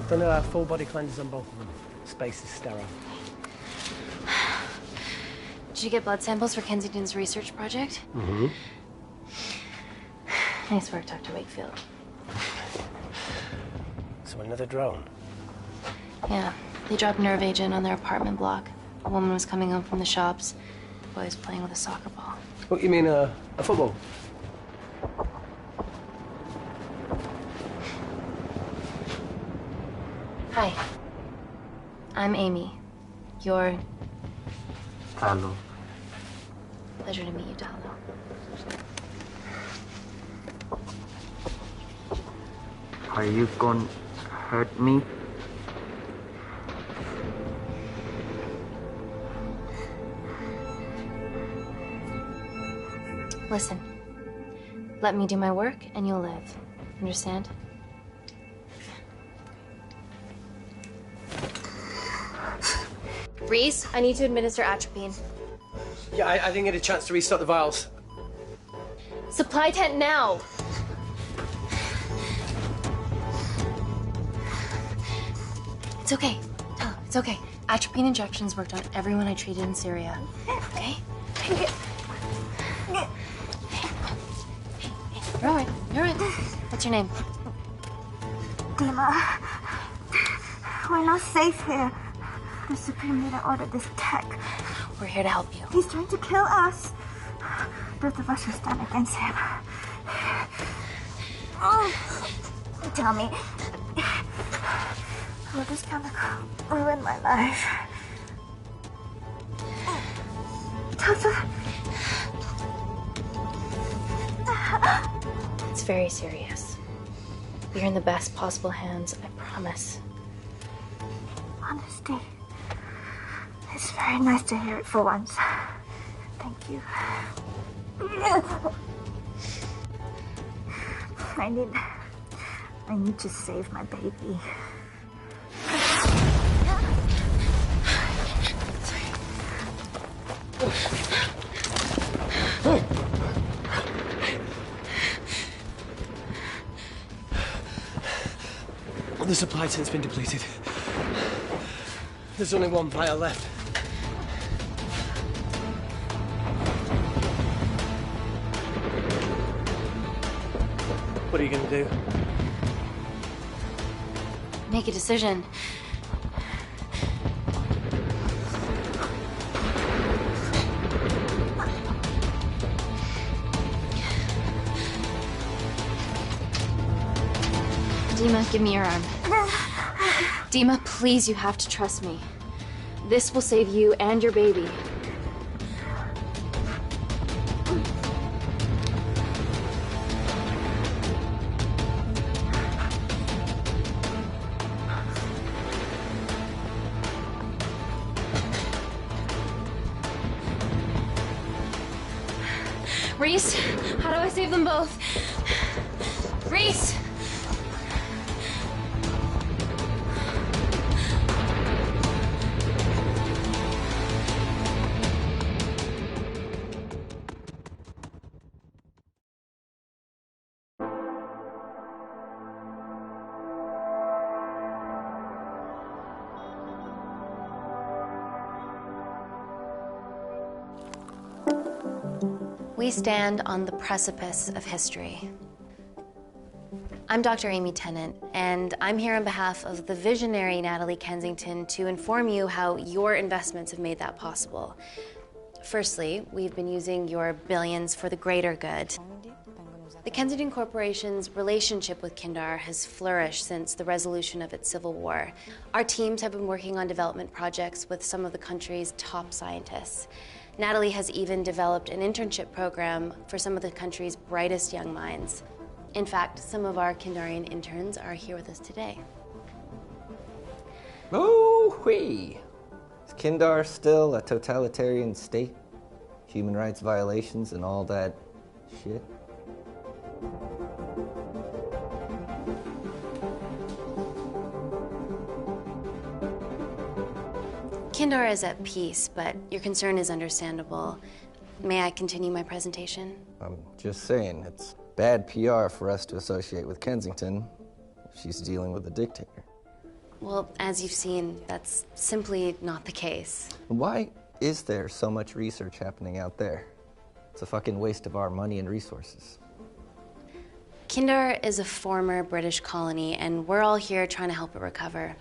I've done a full body cleanse on both of them. Space is sterile. Did you get blood samples for Kensington's research project? Mm-hmm. Nice work, Dr. Wakefield. So another drone? Yeah, they dropped nerve agent on their apartment block. A woman was coming home from the shops. The boy was playing with a soccer ball. What, you mean a football? Hi. I'm Amy. You're... Hello. Pleasure to meet you, Dalo. Are you gonna hurt me? Listen. Let me do my work and you'll live. Understand? Reese, I need to administer atropine. Yeah, I didn't get a chance to restock the vials. Supply tent now! It's okay. Oh, it's okay. Atropine injections worked on everyone I treated in Syria. Okay? You're all right. You're all right. What's your name? Dima, we're not safe here. The Supreme Leader ordered this tech. We're here to help you. He's trying to kill us. Both of us will stand against him. Tell me, will this chemical ruin my life? Doctor. It's very serious. You're in the best possible hands, I promise. Honesty. It's very nice to hear it for once. Thank you. I need to save my baby. The supply tent's been depleted. There's only one vial left. What are you gonna do? Make a decision. Dima, give me your arm. Dima, please, you have to trust me. This will save you and your baby. Reese, how do I save them both? Reese! We stand on the precipice of history. I'm Dr. Amy Tennant, and I'm here on behalf of the visionary Natalie Kensington to inform you how your investments have made that possible. Firstly, we've been using your billions for the greater good. The Kensington Corporation's relationship with Kindar has flourished since the resolution of its civil war. Our teams have been working on development projects with some of the country's top scientists. Natalie has even developed an internship program for some of the country's brightest young minds. In fact, some of our Kindarian interns are here with us today. Oh-wee! Is Kindar still a totalitarian state? Human rights violations and all that shit? Kindar is at peace, but your concern is understandable. May I continue my presentation? I'm just saying, it's bad PR for us to associate with Kensington if she's dealing with a dictator. Well, as you've seen, that's simply not the case. Why is there so much research happening out there? It's a fucking waste of our money and resources. Kindar is a former British colony, and we're all here trying to help it recover.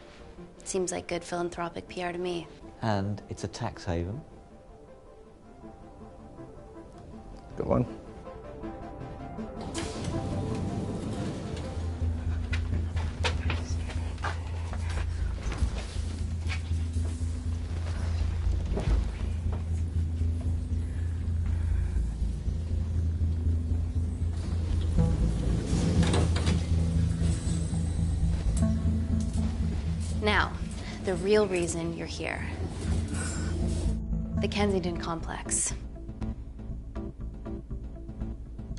Seems like good philanthropic PR to me. And it's a tax haven. Good one. Now, the real reason you're here. The Kensington complex.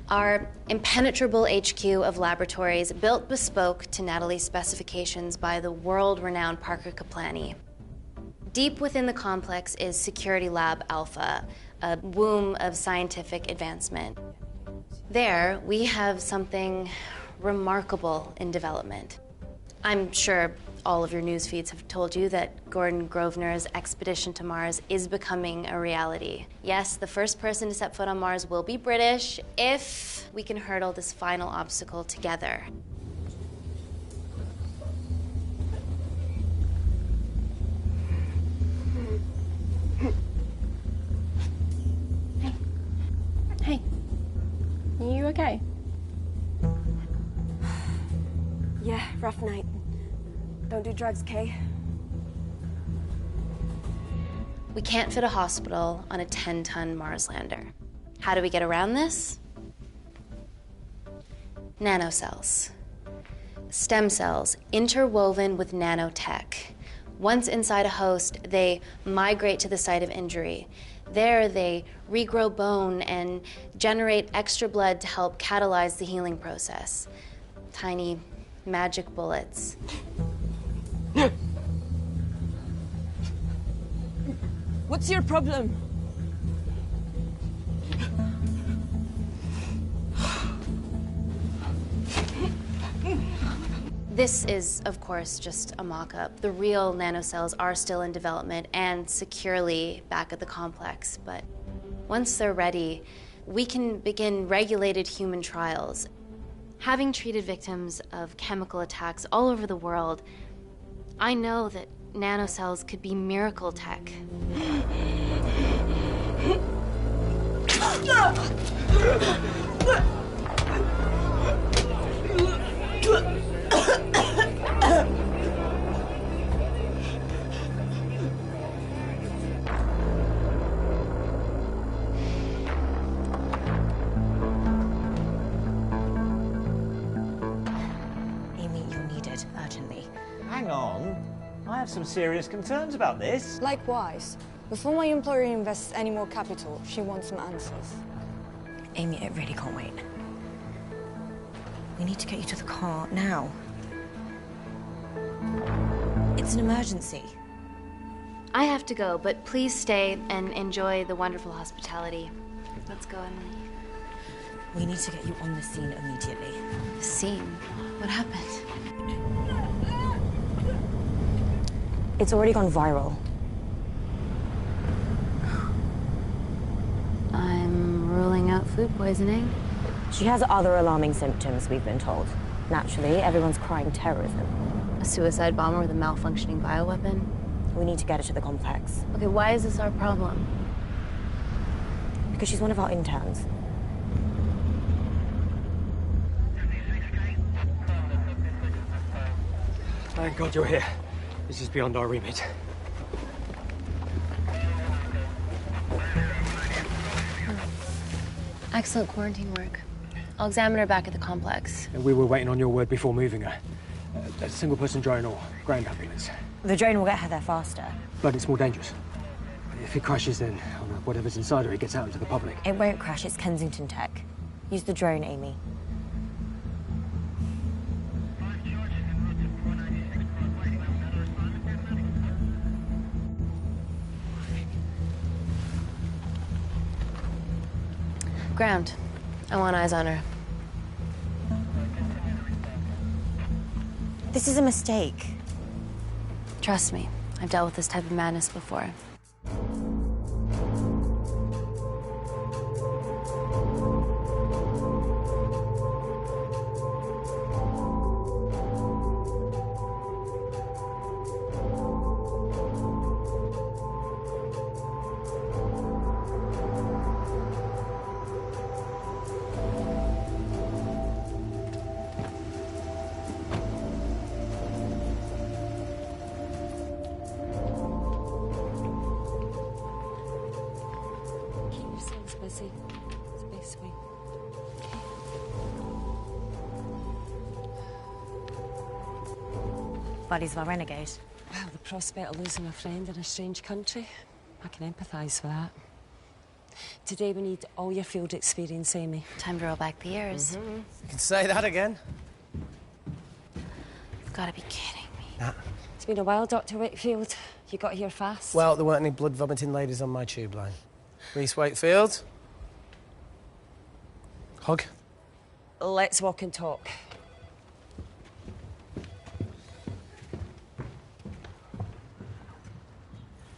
Our impenetrable HQ of laboratories built bespoke to Natalie's specifications by the world-renowned Parker Kaplany. Deep within the complex is Security Lab Alpha, a womb of scientific advancement. There, we have something remarkable in development. I'm sure all of your news feeds have told you that Gordon Grosvenor's expedition to Mars is becoming a reality. Yes, the first person to set foot on Mars will be British if we can hurdle this final obstacle together. Hey. Are you okay? Yeah, rough night. Don't do drugs, Kay. We can't fit a hospital on a 10-ton Mars lander. How do we get around this? Nanocells. Stem cells interwoven with nanotech. Once inside a host, they migrate to the site of injury. There, they regrow bone and generate extra blood to help catalyze the healing process. Tiny magic bullets. What's your problem? This is, of course, just a mock-up. The real nanocells are still in development and securely back at the complex, but once they're ready, we can begin regulated human trials. Having treated victims of chemical attacks all over the world, I know that nanocells could be miracle tech. Amy, you need it urgently. Hang on. I have some serious concerns about this. Likewise. Before my employer invests any more capital, she wants some answers. Amy, it really can't wait. We need to get you to the car now. It's an emergency. I have to go, but please stay and enjoy the wonderful hospitality. Let's go, Emily. We need to get you on the scene immediately. The scene? What happened? It's already gone viral. I'm ruling out food poisoning. She has other alarming symptoms, we've been told. Naturally, everyone's crying terrorism. A suicide bomber with a malfunctioning bioweapon? We need to get her to the complex. Okay, why is this our problem? Because she's one of our interns. Thank God you're here. This is beyond our remit. Excellent quarantine work. I'll examine her back at the complex. And we were waiting on your word before moving her. A single-person drone or ground ambulance. The drone will get her there faster. But it's more dangerous. If it crashes, then whatever's inside her, it gets out into the public. It won't crash, it's Kensington tech. Use the drone, Amy. Ground. I want eyes on her. This is a mistake. Trust me, I've dealt with this type of madness before. Busy. It's the best way. Buddies of a renegade. Well, the prospect of losing a friend in a strange country, I can empathise with that. Today we need all your field experience, Amy. Time to roll back the years. You can say that again. You've got to be kidding me. Nah. It's been a while, Dr. Wakefield. You got here fast. Well, there weren't any blood-vomiting ladies on my tube line. Reese Wakefield. Hug. Let's walk and talk.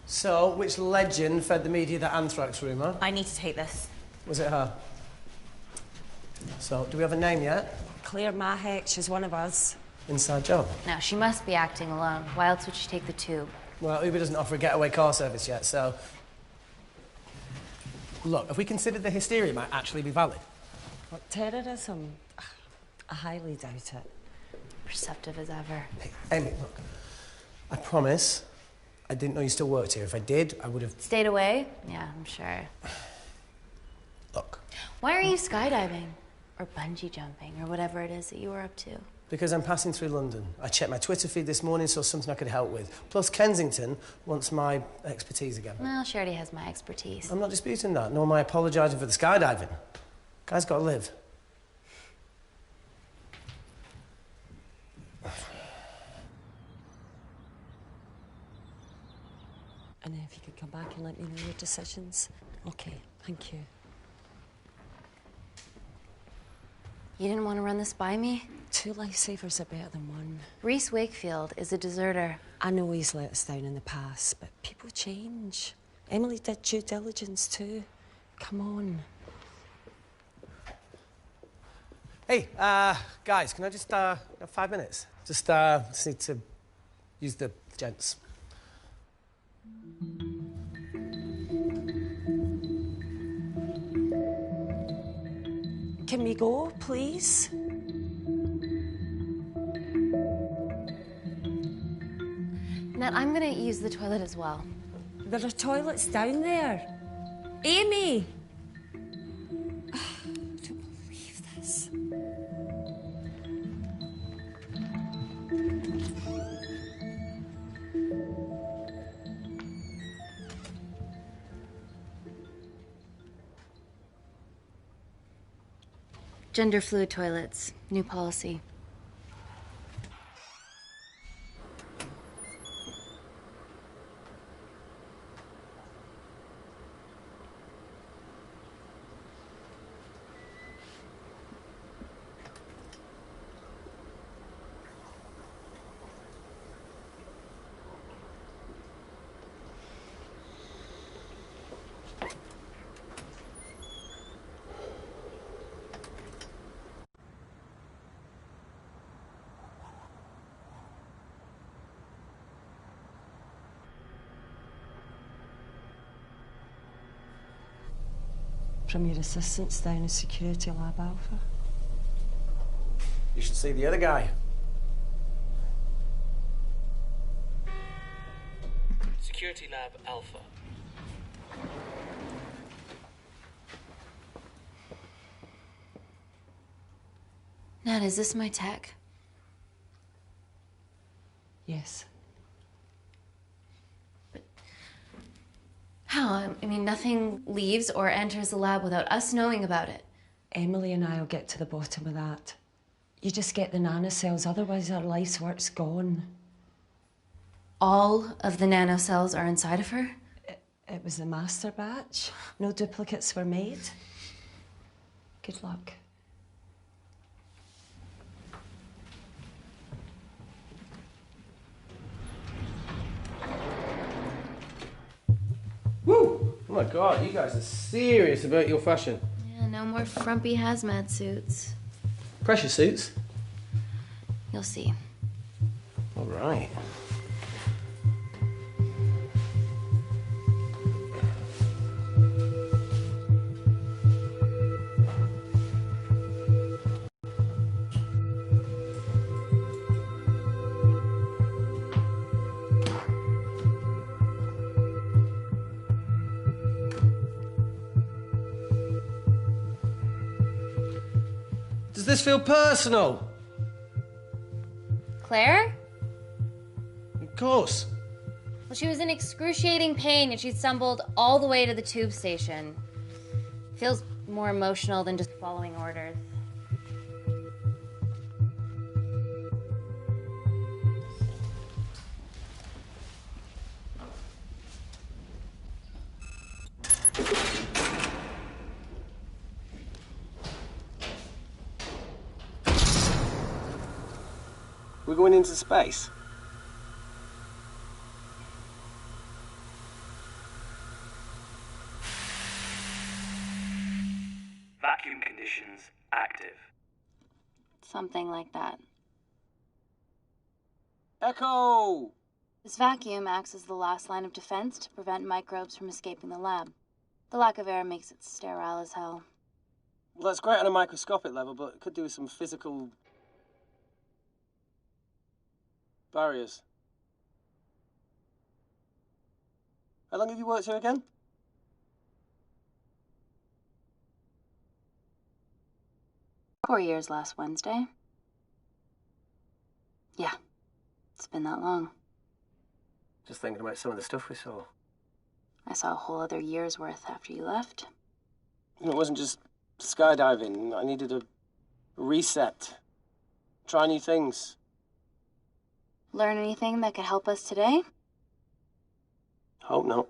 So, which legend fed the media that anthrax rumour? I need to take this. Was it her? So, do we have a name yet? Claire Mahek, she's one of us. Inside job. No, she must be acting alone. Why else would she take the tube? Well, Uber doesn't offer a getaway car service yet, so... Look, have we considered the hysteria might actually be valid? What, terrorism? I highly doubt it. Perceptive as ever. Hey, Amy, look. I promise I didn't know you still worked here. If I did, I would have... Stayed away? Yeah, I'm sure. Look. Why are you skydiving? Or bungee jumping, or whatever it is that you were up to? Because I'm passing through London. I checked my Twitter feed this morning, saw something I could help with. Plus, Kensington wants my expertise again. Well, she already has my expertise. I'm not disputing that, nor am I apologising for the skydiving. Guy's got to live. And then if you could come back and let me know your decisions. Okay, thank you. You didn't want to run this by me? 2 lifesavers are better than 1. Reese Wakefield is a deserter. I know he's let us down in the past, but people change. Emily did due diligence too. Come on. Hey, guys, can I just, have 5 minutes? Just need to use the gents. Can we go, please? Nat, I'm gonna use the toilet as well. There are toilets down there. Amy! I don't believe this. Gender fluid toilets, new policy. From your assistants down in Security Lab Alpha. You should see the other guy. Security Lab Alpha. Nat, is this my tech? Yes. How? I mean, nothing leaves or enters the lab without us knowing about it. Emily and I will get to the bottom of that. You just get the nanocells, otherwise our life's work's gone. All of the nanocells are inside of her? It was the master batch. No duplicates were made. Good luck. my God, you guys are serious about your fashion. Yeah, no more frumpy hazmat suits. Pressure suits? You'll see. All right. Does this feel personal? Claire? Of course. Well, she was in excruciating pain and she stumbled all the way to the tube station. Feels more emotional than just following orders. We're going into space. Vacuum conditions active. Something like that. Echo! This vacuum acts as the last line of defense to prevent microbes from escaping the lab. The lack of air makes it sterile as hell. Well, that's great on a microscopic level, but it could do with some physical barriers. How long have you worked here again? Four years last Wednesday. Yeah, it's been that long. Just thinking about some of the stuff we saw. I saw a whole other year's worth after you left. It wasn't just skydiving. I needed a reset. Try new things. Learn anything that could help us today? Hope not.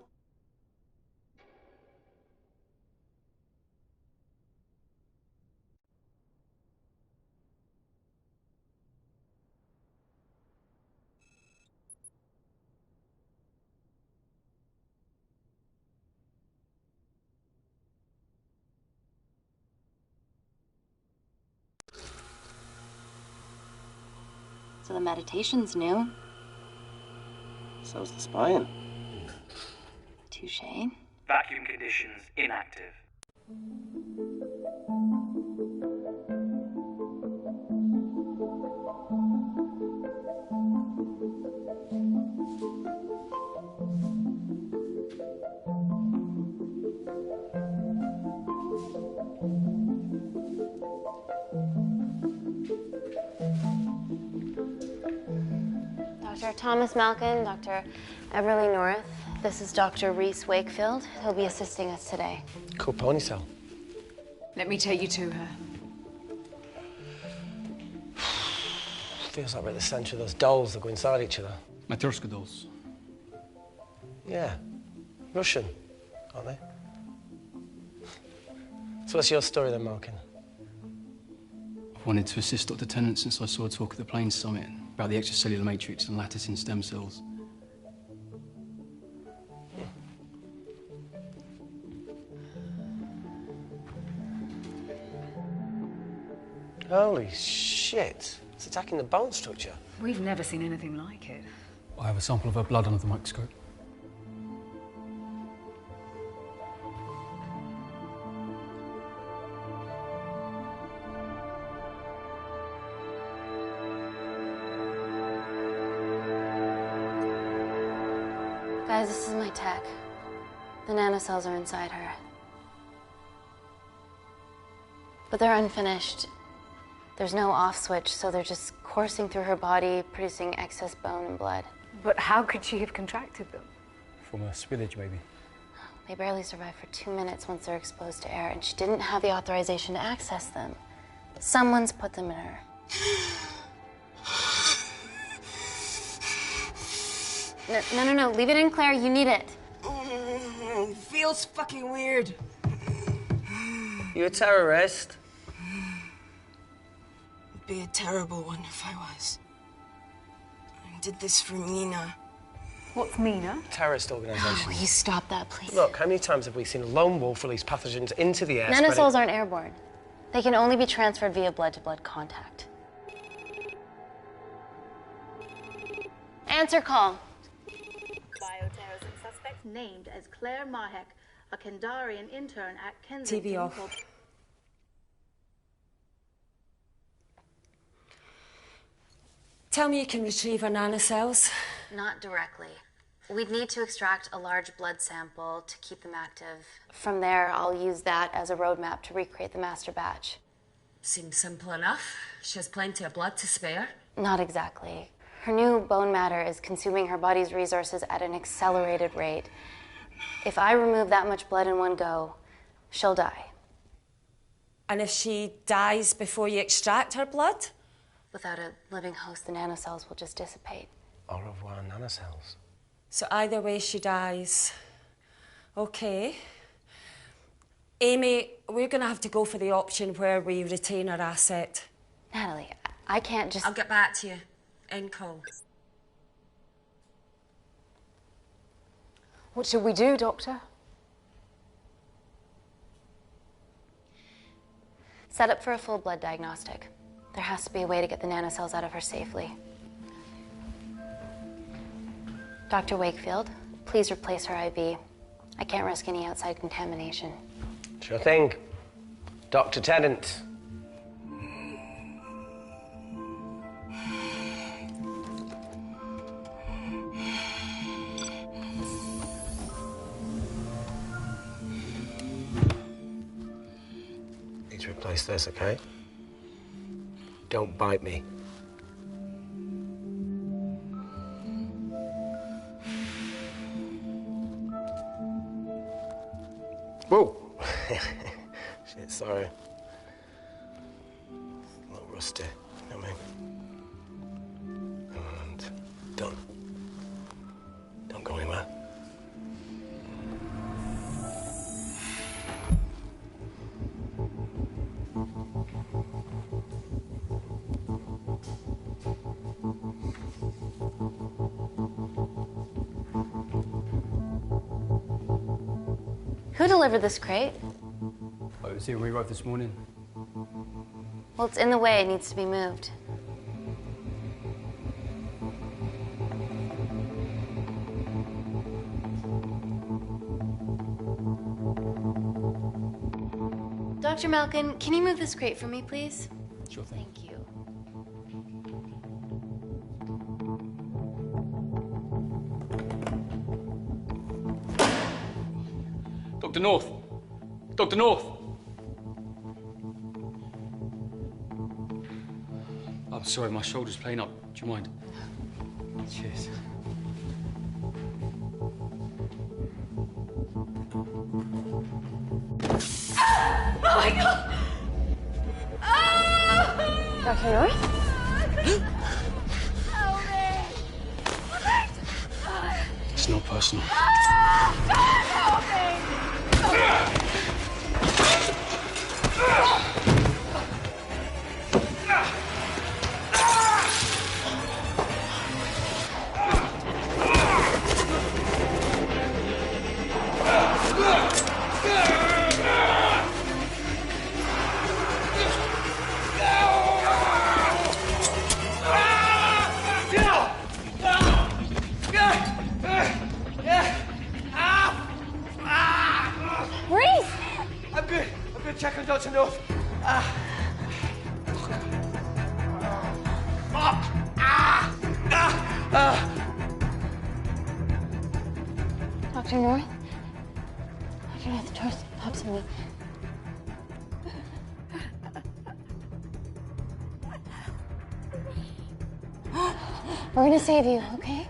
So the meditation's new. So's the spying. Touché. Vacuum conditions inactive. Dr. Thomas Malkin, Dr. Everly North. This is Dr. Reese Wakefield. He'll be assisting us today. Cool ponytail. Let me take you to her. Feels like we're at the centre of those dolls that go inside each other. Matryoshka dolls. Yeah. Russian, aren't they? So what's your story then, Malkin? I've wanted to assist Dr. Tennant since I saw a talk at the Plains Summit about the extracellular matrix and lattice in stem cells. Holy shit. It's attacking the bone structure. We've never seen anything like it. I have a sample of her blood under the microscope. Guys, this is my tech. The nanocells are inside her. But they're unfinished. There's no off switch, so they're just coursing through her body, producing excess bone and blood. But how could she have contracted them? From a spillage, maybe. They barely survive for 2 minutes once they're exposed to air, and she didn't have the authorization to access them. Someone's put them in her. No, leave it in, Claire. You need it. Feels fucking weird. You a terrorist? It'd be a terrible one if I was. I did this for Nina. What's meaner? Terrorist organisations. Please stop that, please. Look, how many times have we seen a lone wolf release pathogens into the air? Nanocells aren't airborne. They can only be transferred via blood-to-blood contact. Answer call. Bioterrorism suspect named as Claire Mahek, a Kendarian intern at Kensington. TV off. Tell me you can retrieve our nanocells. Not directly. We'd need to extract a large blood sample to keep them active. From there, I'll use that as a roadmap to recreate the master batch. Seems simple enough. She has plenty of blood to spare. Not exactly. Her new bone matter is consuming her body's resources at an accelerated rate. If I remove that much blood in one go, she'll die. And if she dies before you extract her blood? Without a living host, the nanocells will just dissipate. Au revoir, nanocells. So either way she dies. Okay. Amy, we're going to have to go for the option where we retain our asset. Natalie, I can't just... I'll get back to you. End call. What should we do, Doctor? Set up for a full blood diagnostic. There has to be a way to get the nanocells out of her safely. Dr. Wakefield, please replace her IV. I can't risk any outside contamination. Sure thing. Dr. Tennant. Need to replace this, okay? Don't bite me. Whoa! Shit, sorry. A little rusty, you know what I mean? And done. Don't go anywhere. Who delivered this crate? Oh, it was here when we arrived this morning. Well, it's in the way. It needs to be moved. Dr. Malkin, can you move this crate for me, please? Sure thing. Thank you. Dr. North! Dr. North! I'm sorry, my shoulder's playing up. Do you mind? Cheers. Oh my God! Dr. North? Help me! It's not personal. Help me! Check on Dr. North. Dr. North? Dr. North, the door's pops me. We're gonna save you, okay?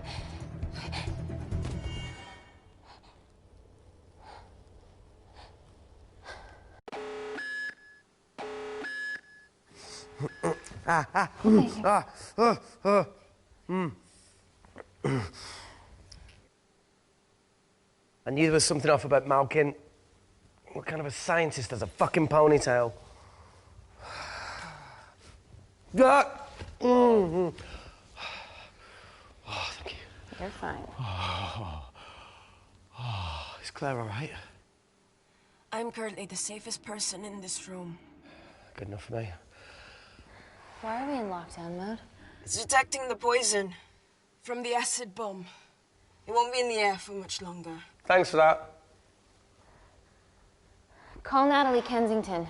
I knew there was something off about Malkin. What kind of a scientist has a fucking ponytail? Oh, thank you. You're fine. Is Claire all right? I'm currently the safest person in this room. Good enough for me. Why are we in lockdown mode? It's detecting the poison from the acid bomb. It won't be in the air for much longer. Thanks for that. Call Natalie Kensington.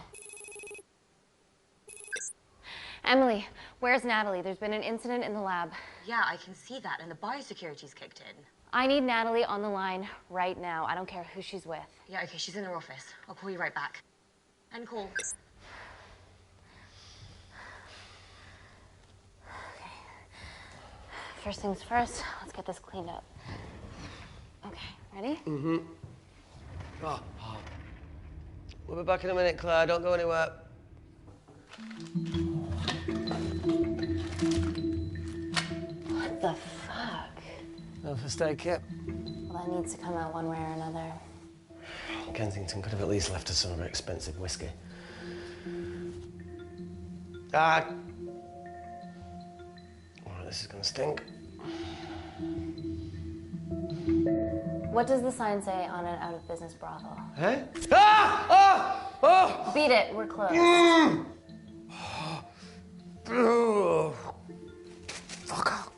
Emily, where's Natalie? There's been an incident in the lab. Yeah, I can see that, and the biosecurity's kicked in. I need Natalie on the line right now. I don't care who she's with. Yeah, okay, she's in her office. I'll call you right back. End call. Okay. First things first, let's get this cleaned up. Okay, ready? Mm-hmm. We'll be back in a minute, Claire. Don't go anywhere. What the fuck? No first aid kit. Well, that needs to come out one way or another. Kensington could have at least left us some of her expensive whiskey. All right, this is gonna stink. What does the sign say on an out-of-business brothel? Hey? Ah! Oh! Oh! Beat it, we're closed. Oh. Fuck off.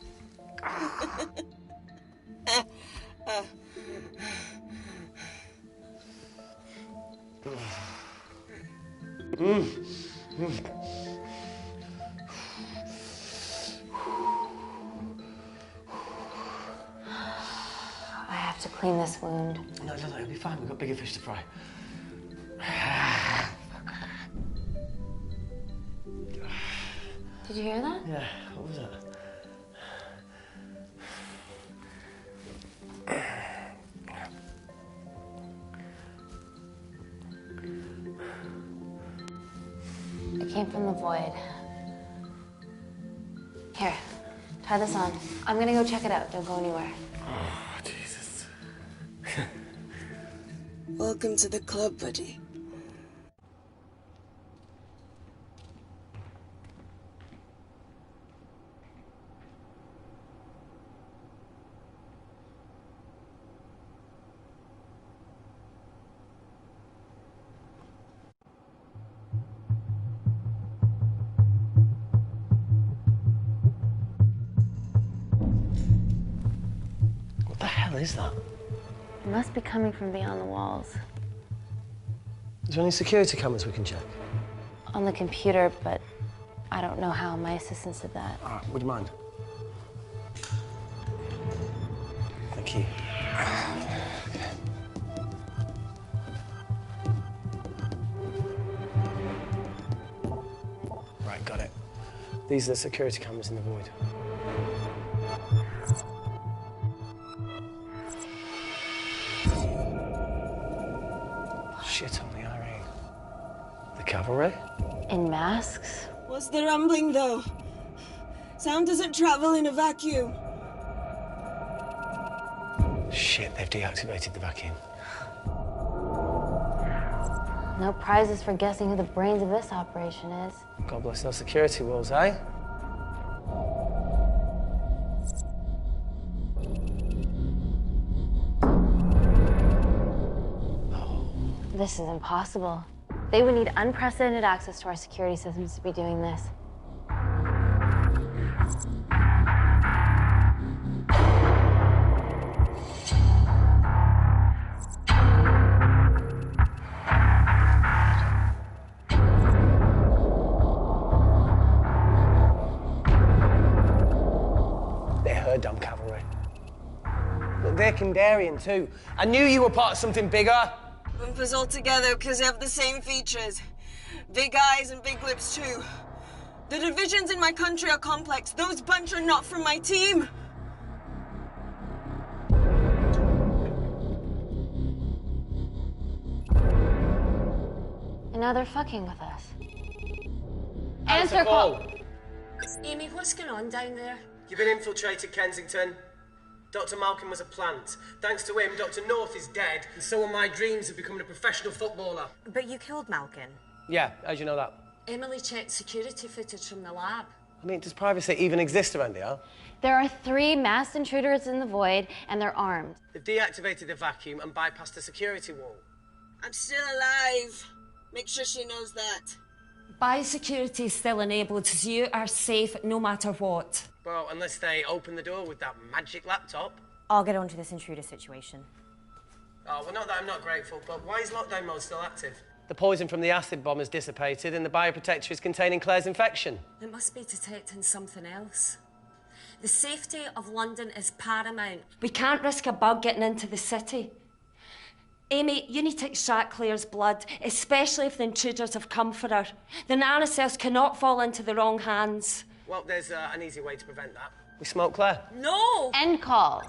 I have to clean this wound. No, it'll be fine. We've got bigger fish to fry. Did you hear that? Yeah, what was that? It came from the void. Here, try this on. I'm gonna go check it out. Don't go anywhere. Oh, Jesus. Welcome to the club, buddy. What the hell is that? It must be coming from beyond the walls. Is there any security cameras we can check? On the computer, but I don't know how. My assistants did that. All right, would you mind? Thank you. Right, got it. These are the security cameras in the void. Shit on the IRA. The cavalry? In masks? What's the rumbling, though? Sound doesn't travel in a vacuum. Shit, they've deactivated the vacuum. No prizes for guessing who the brains of this operation is. God bless those security walls, eh? This is impossible. They would need unprecedented access to our security systems to be doing this. They're her dumb cavalry. Look, they're Kandarian too. I knew you were part of something bigger. Bumpers all together because they have the same features. Big eyes and big lips, too. The divisions in my country are complex. Those bunch are not from my team. And now they're fucking with us. Answer call. Amy, what's going on down there? You've been infiltrated, Kensington. Dr. Malcolm was a plant. Thanks to him, Dr. North is dead, and so are my dreams of becoming a professional footballer. But you killed Malcolm. Yeah, how'd you know that? Emily checked security footage from the lab. I mean, does privacy even exist around here? There are 3 masked intruders in the void, and they're armed. They've deactivated the vacuum and bypassed the security wall. I'm still alive. Make sure she knows that. Biosecurity is still enabled, so you are safe no matter what. Well, unless they open the door with that magic laptop. I'll get onto this intruder situation. Oh, well, not that I'm not grateful, but why is lockdown mode still active? The poison from the acid bomb has dissipated and the bioprotector is containing Claire's infection. It must be detecting something else. The safety of London is paramount. We can't risk a bug getting into the city. Amy, you need to extract Claire's blood, especially if the intruders have come for her. The nanocells cannot fall into the wrong hands. Well, there's an easy way to prevent that. We smoke Claire. No! End call.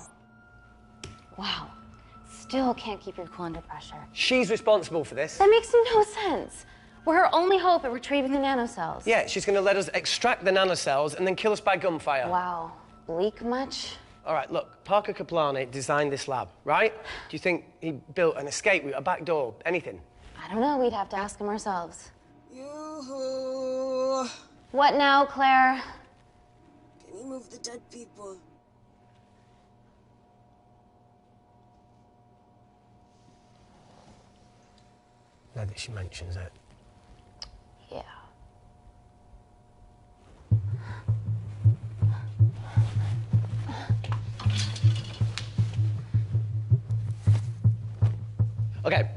Wow. Still can't keep your cool under pressure. She's responsible for this. That makes no sense. We're her only hope at retrieving the nanocells. Yeah, she's going to let us extract the nanocells and then kill us by gunfire. Wow. Bleak much? All right, look, Parker Kaplani designed this lab, right? Do you think he built an escape route, a back door, anything? I don't know. We'd have to ask him ourselves. Yoo-hoo. What now, Claire? Can you move the dead people? Now that she mentions it. Yeah. Okay.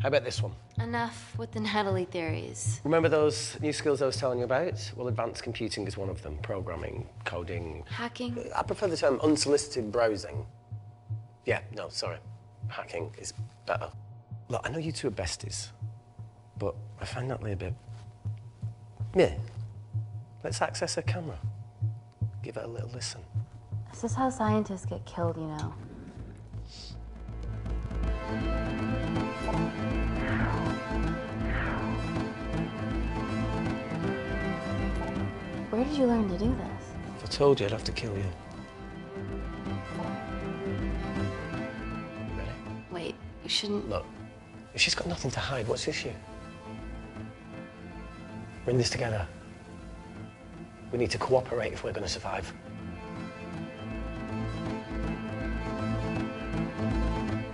How about this one? Enough with the Natalie theories. Remember those new skills I was telling you about? Well, advanced computing is one of them. Programming, coding. Hacking? I prefer the term unsolicited browsing. Yeah, no, sorry. Hacking is better. Look, I know you two are besties, but I find Natalie a bit... meh. Let's access her camera. Give her a little listen. This is how scientists get killed, you know. Where did you learn to do this? If I told you, I'd have to kill you. Ready? Wait, you shouldn't... Look, if she's got nothing to hide, what's the issue? We're in this together. We need to cooperate if we're going to survive.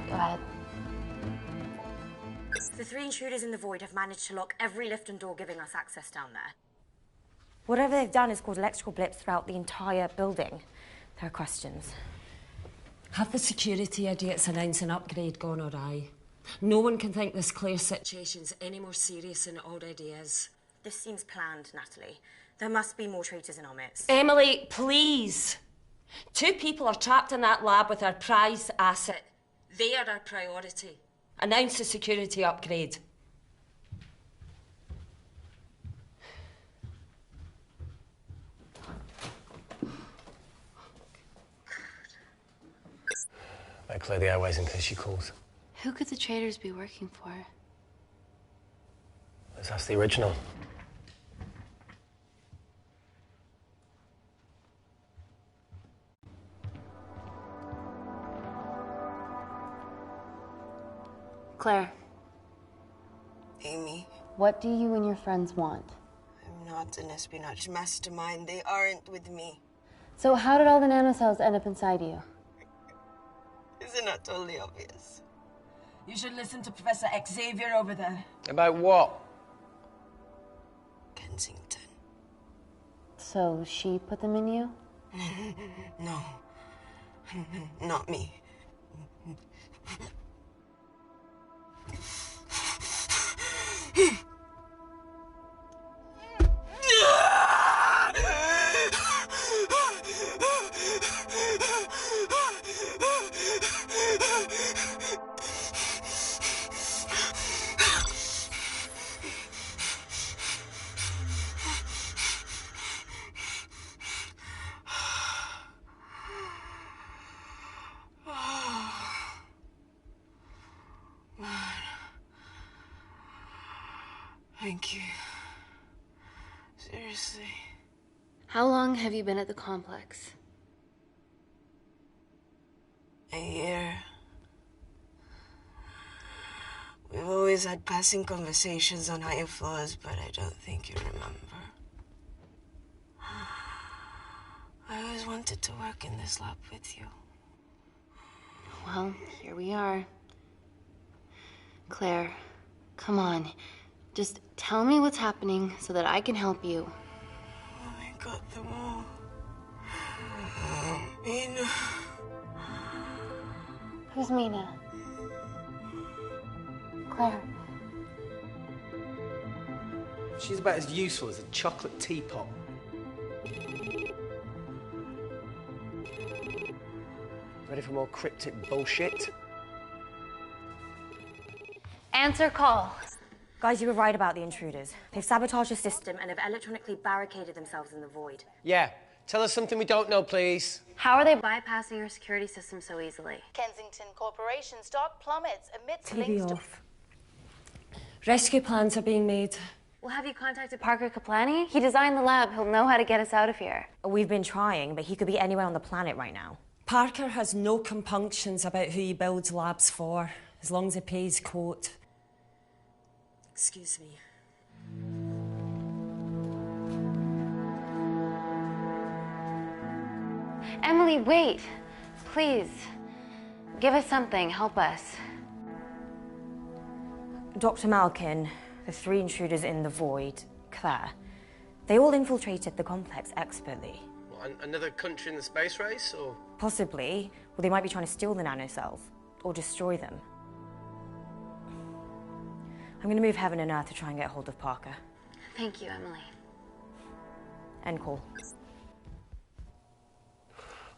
Go ahead. The 3 intruders in the void have managed to lock every lift and door giving us access down there. Whatever they've done has caused electrical blips throughout the entire building. There are questions. Have the security idiots announced an upgrade gone awry? No one can think this Claire situation's any more serious than it already is. This seems planned, Natalie. There must be more traitors in our midst. Emily, please. 2 people are trapped in that lab with our prized asset. They are our priority. Announce the security upgrade. Better clear the airways in case she calls. Who could the traitors be working for? Let's ask the original. Claire. Amy. What do you and your friends want? I'm not an espionage mastermind. They aren't with me. So how did all the nanocells end up inside you? Isn't that totally obvious? You should listen to Professor Xavier over there. About what? Kensington. So she put them in you? No. Not me. Thank you. Seriously. How long have you been at the complex? A year. We've always had passing conversations on higher floors, but I don't think you remember. always wanted to work in this lab with you. Well, here we are. Claire, come on. Just tell me what's happening so that I can help you. I got them all. Mina. Who's Mina? Claire. She's about as useful as a chocolate teapot. Ready for more cryptic bullshit? Answer call. Guys, you were right about the intruders. They've sabotaged the system And have electronically barricaded themselves in the void. Yeah. Tell us something we don't know, please. How are they bypassing your security system so easily? Kensington Corporation's stock plummets amidst TV links to... off. Rescue plans are being made. Well, have you contacted Parker Kaplani? He designed the lab. He'll know how to get us out of here. We've been trying, but he could be anywhere on the planet right now. Parker has no compunctions about who he builds labs for, as long as he pays quote. Excuse me. Emily, wait. Please. Give us something. Help us. Dr. Malkin, the 3 intruders in the void, Claire, they all infiltrated the complex expertly. Another country in the space race, or...? Possibly. Well, they might be trying to steal the nanocells, or destroy them. I'm going to move heaven and earth to try and get hold of Parker. Thank you, Emily. End call.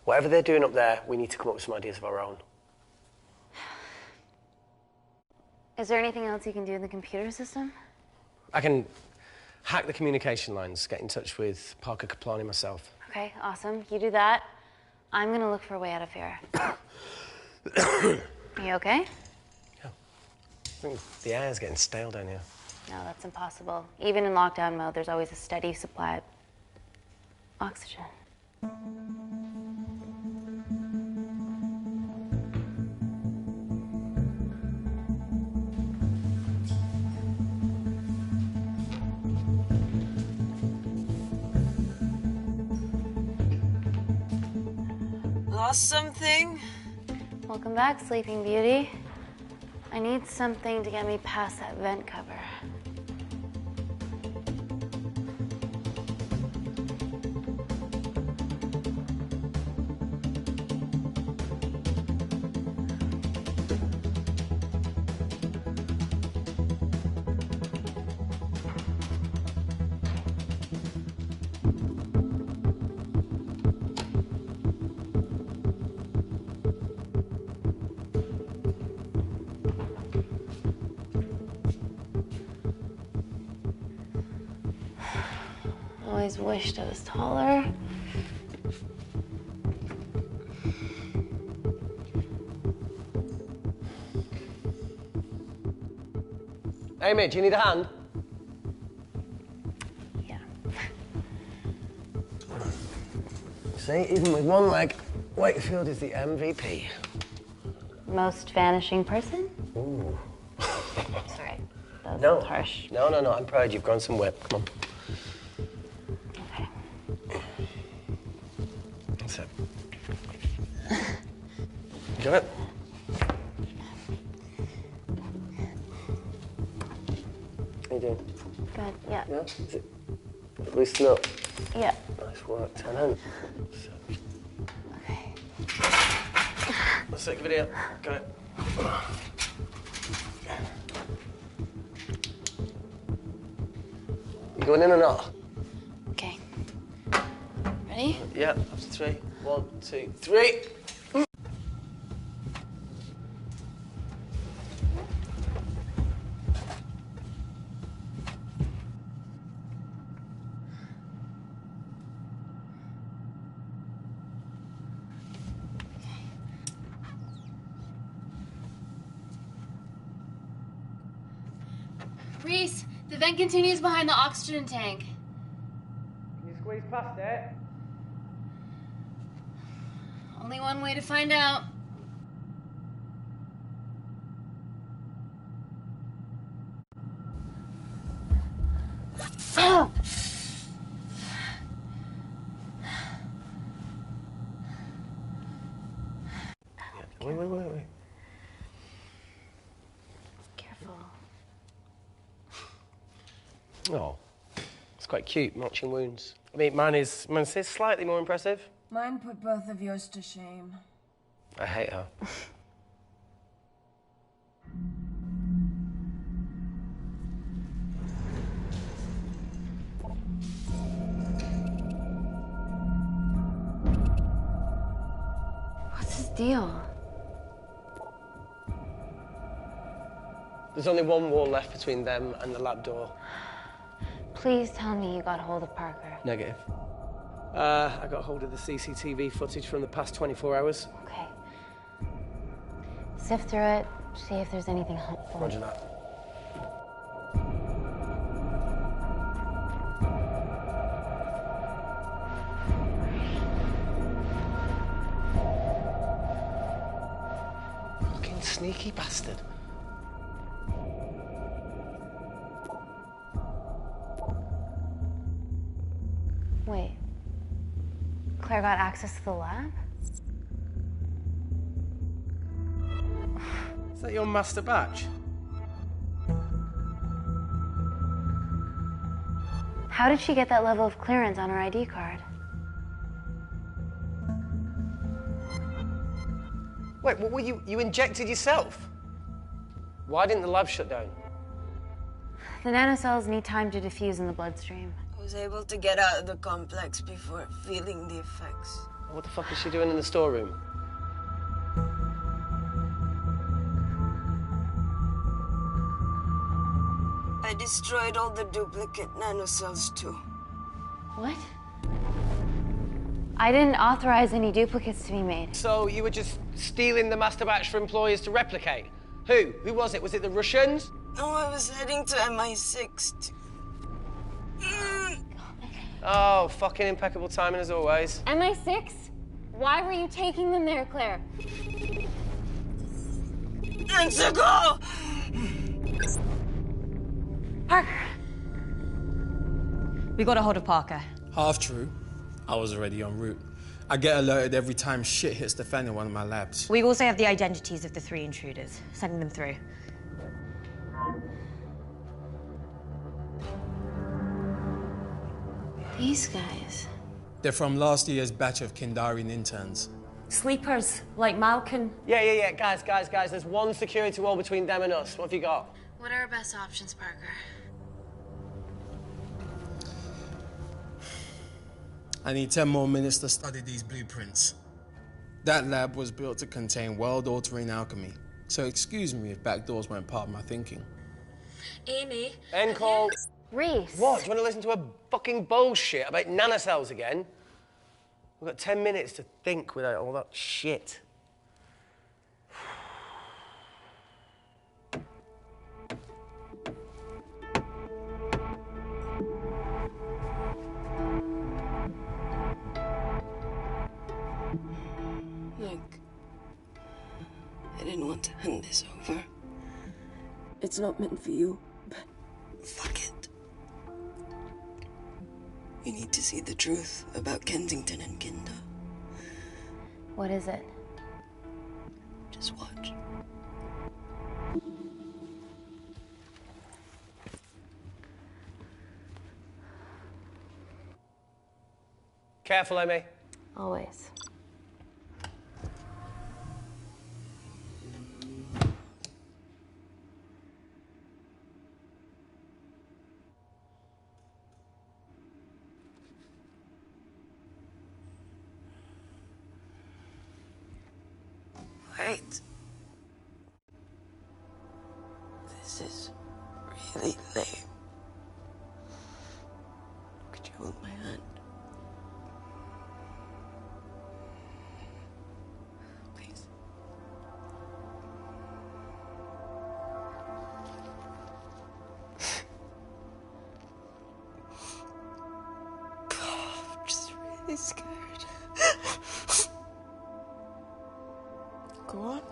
Whatever they're doing up there, we need to come up with some ideas of our own. Is there anything else you can do in the computer system? I can hack the communication lines, get in touch with Parker Kaplani myself. Okay, awesome. You do that. I'm gonna look for a way out of here. You okay? Yeah. I think the air's getting stale down here. No, that's impossible. Even in lockdown mode, there's always a steady supply of oxygen. Lost something? Welcome back, Sleeping Beauty. I need something to get me past that vent cover. Always wished I was taller. Amy, do you need a hand? Yeah. See, even with one leg, Wakefield is the MVP. Most vanishing person? Ooh. Sorry, that No. was harsh. No, I'm proud you've grown some whip. Come on. Okay. That's it. Do it. How you doing? Good, yeah. Yeah? Is it loosen up? Yeah. Nice work, 10 in. Okay. Let's take a video. Got it. You going in or not? Okay. Ready? Yeah, up to 3. 1, 2, 3. Reese, the vent continues behind the oxygen tank. Can you squeeze past it? Only one way to find out. Wait. Careful. Oh, it's quite cute, matching wounds. I mean, mine is slightly more impressive. Mine put both of yours to shame. I hate her. What's his deal? There's only one wall left between them and the lab door. Please tell me you got hold of Parker. Negative. I got hold of the CCTV footage from the past 24 hours. Okay. Sift through it, see if there's anything helpful. Roger that. Fucking sneaky bastard. Wait. Claire got access to the lab? Is that your master batch? How did she get that level of clearance on her ID card? Wait, what were you injected yourself? Why didn't the lab shut down? The nanocells need time to diffuse in the bloodstream. I was able to get out of the complex before feeling the effects. What the fuck is she doing in the storeroom? I destroyed all the duplicate nanocells too. What? I didn't authorize any duplicates to be made. So you were just stealing the master batch for employers to replicate? Who? Who was it? Was it the Russians? No, I was heading to MI6. Oh, fucking impeccable timing as always. MI6? Why were you taking them there, Claire? Let's go! Parker! We got a hold of Parker. Half true. I was already en route. I get alerted every time shit hits the fan in one of my labs. We also have the identities of the 3 intruders. Sending them through. These guys. They're from last year's batch of Kindarian interns. Sleepers, like Malkin. Yeah. Guys. There's one security wall between them and us. What have you got? What are our best options, Parker? I need 10 more minutes to study these blueprints. That lab was built to contain world-altering alchemy. So excuse me if backdoors weren't part of my thinking. Amy. End call. Reese. What? Do you want to listen to a fucking bullshit about nanocells again? We've got 10 minutes to think without all that shit. Look, I didn't want to hand this over. It's not meant for you, but fuck it. You need to see the truth about Kensington and Kinder. What is it? Just watch. Careful, Amy. Always. Wait. This is really lame. Could you hold my hand? Please. I'm just really scared. Go on.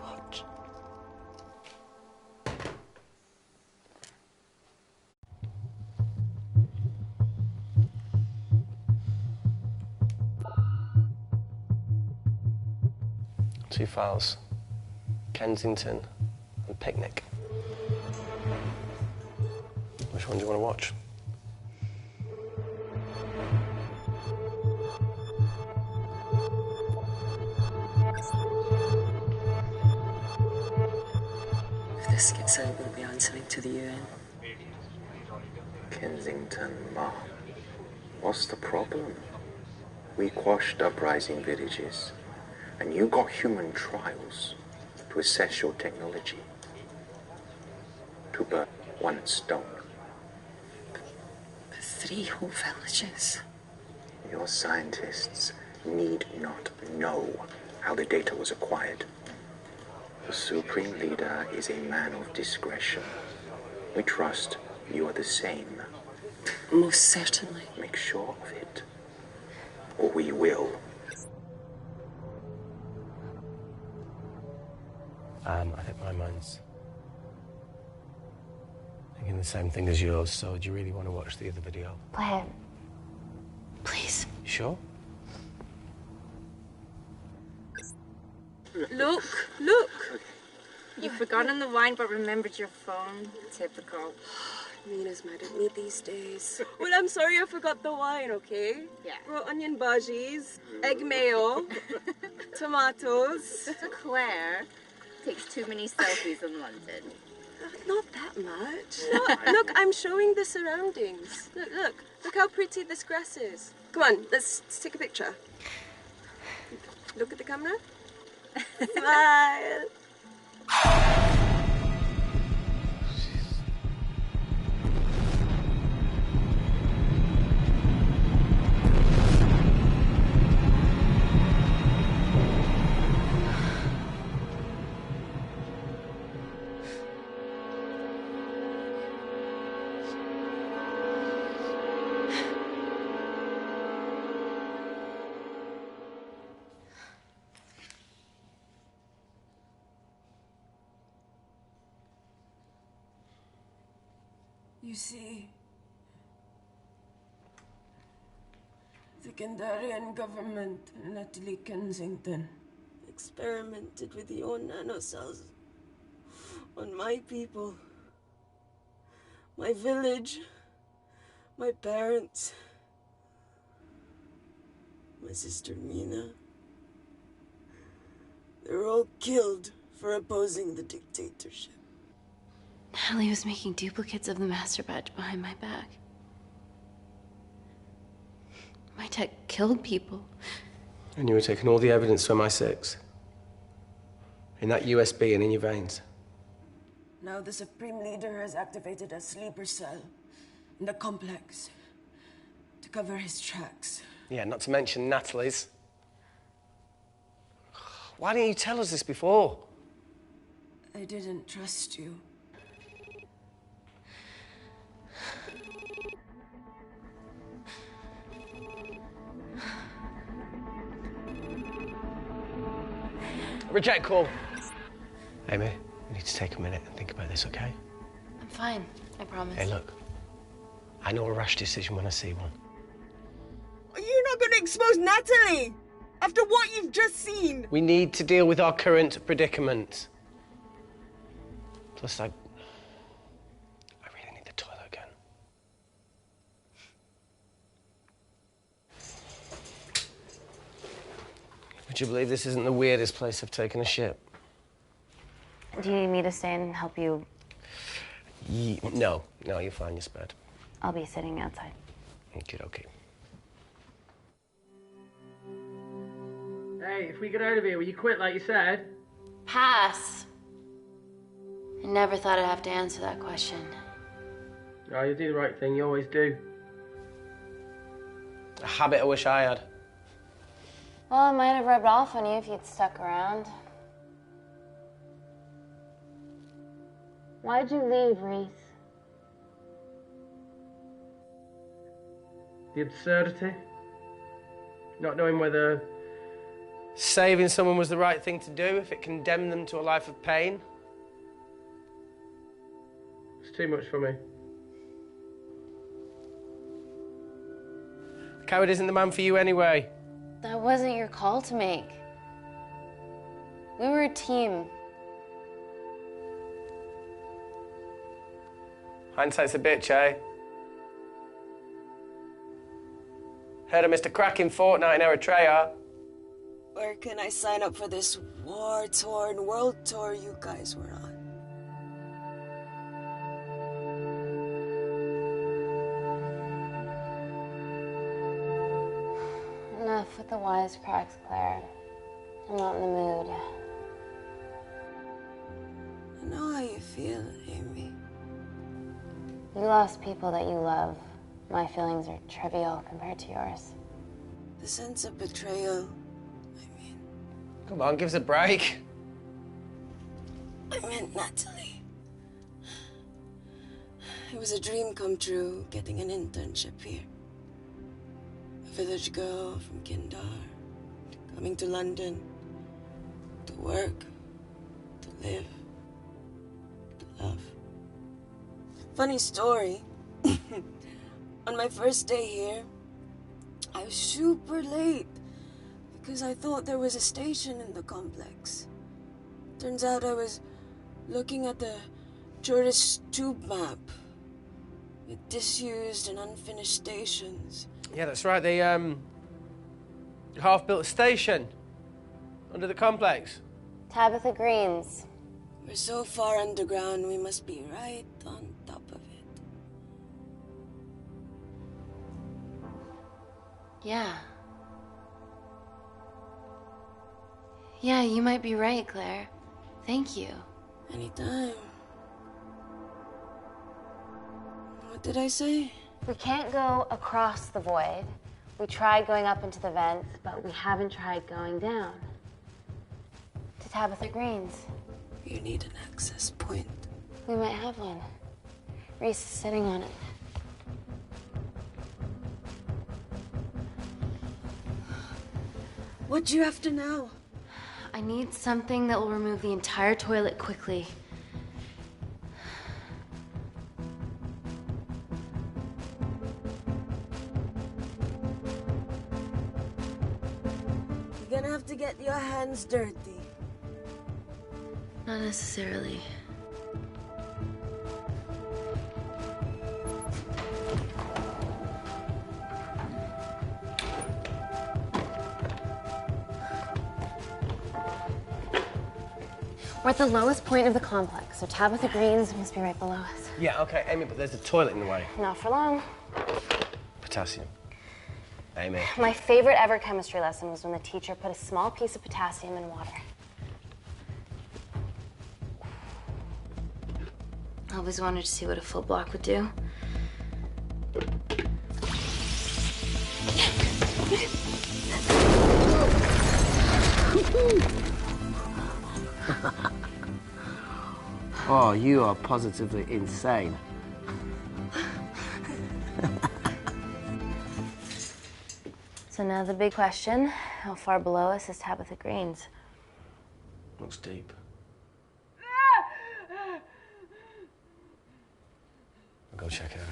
Watch. Two files. Kensington and Picnic. Which one do you want to watch? If this gets out, we'll be answering to the UN. Kensington, Ma. What's the problem? We quashed uprising villages, and you got human trials to assess your technology. To burn one stone. The 3 whole villages. Your scientists need not know how the data was acquired. The Supreme Leader is a man of discretion. We trust you are the same. Most certainly. Make sure of it, or we will. I think my mind's thinking the same thing as yours, so do you really want to watch the other video? Play it. Please. You sure? Look, look. You've forgotten the wine but remembered your phone. Typical. Mina's mad at me these days. Well, I'm sorry I forgot the wine, okay? Yeah. Raw onion bhajis, egg mayo, tomatoes. So Claire takes too many selfies in London. Not that much. Look, I'm showing the surroundings. Look how pretty this grass is. Come on, let's take a picture. Look at the camera. Smile. You see, the Kandarian government in Italy, Kensington, experimented with your nanocells on my people, my village, my parents, my sister Mina. They were all killed for opposing the dictatorship. Natalie was making duplicates of the master badge behind my back. My tech killed people. And you were taking all the evidence from MI6? In that USB and in your veins? Now the Supreme Leader has activated a sleeper cell in the complex to cover his tracks. Yeah, not to mention Natalie's. Why didn't you tell us this before? I didn't trust you. Reject call. Amy, we need to take a minute and think about this, okay? I'm fine, I promise. Hey, look. I know a rash decision when I see one. You're not going to expose Natalie after what you've just seen. We need to deal with our current predicament. Plus, I really need the toilet again. Would you believe this isn't the weirdest place I've taken a shit? Do you need me to stay and help you? No, you're fine, you're spared. I'll be sitting outside. Okay. Hey, if we get out of here, will you quit like you said? Pass. I never thought I'd have to answer that question. Oh, you do the right thing, you always do. A habit I wish I had. Well, it might have rubbed off on you if you'd stuck around. Why'd you leave, Reese? The absurdity. Not knowing whether saving someone was the right thing to do if it condemned them to a life of pain. it's too much for me. A coward isn't the man for you anyway. That wasn't your call to make. We were a team. Hindsight's a bitch, eh? Heard of Mr. Cracking Fortnite in Eritrea? Where can I sign up for this war-torn world tour you guys were on? Enough with the wisecracks, Claire. I'm not in the mood. I know how you feel, Amy. You lost people that you love. My feelings are trivial compared to yours. The sense of betrayal. Come on, give us a break. I meant Natalie. It was a dream come true, getting an internship here. A village girl from Kindar, coming to London, to work, to live, to love. Funny story. On my first day here, I was super late because I thought there was a station in the complex. Turns out I was looking at the tourist tube map with disused and unfinished stations. Yeah, that's right. They half-built a station under the complex. Tabitha Green's. We're so far underground, we must be right on top of it. Yeah. Yeah, you might be right, Claire. Thank you. Anytime. What did I say? We can't go across the void. We tried going up into the vents, but we haven't tried going down. To Tabitha Green's. You need an access point. We might have one. Reese is sitting on it. What do you have to know? I need something that will remove the entire toilet quickly. You're gonna have to get your hands dirty. Not necessarily. We're at the lowest point of the complex, so Tabitha Green's must be right below us. Yeah, okay, Amy, but there's a toilet in the way. Not for long. Potassium. Amy. My favorite ever chemistry lesson was when the teacher put a small piece of potassium in water. I always wanted to see what a full block would do. Oh, you are positively insane. So now the big question, how far below us is Tabitha Green's? Looks deep. I'll go check it out.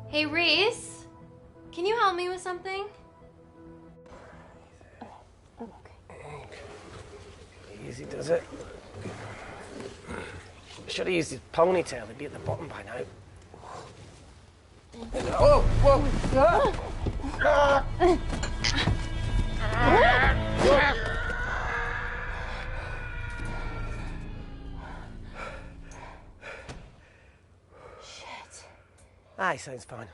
Hey, Reese, can you help me with something? Easy does it. Should have used his ponytail. He'd be at the bottom by now. Oh, whoa! Shit. Aye, sounds fine.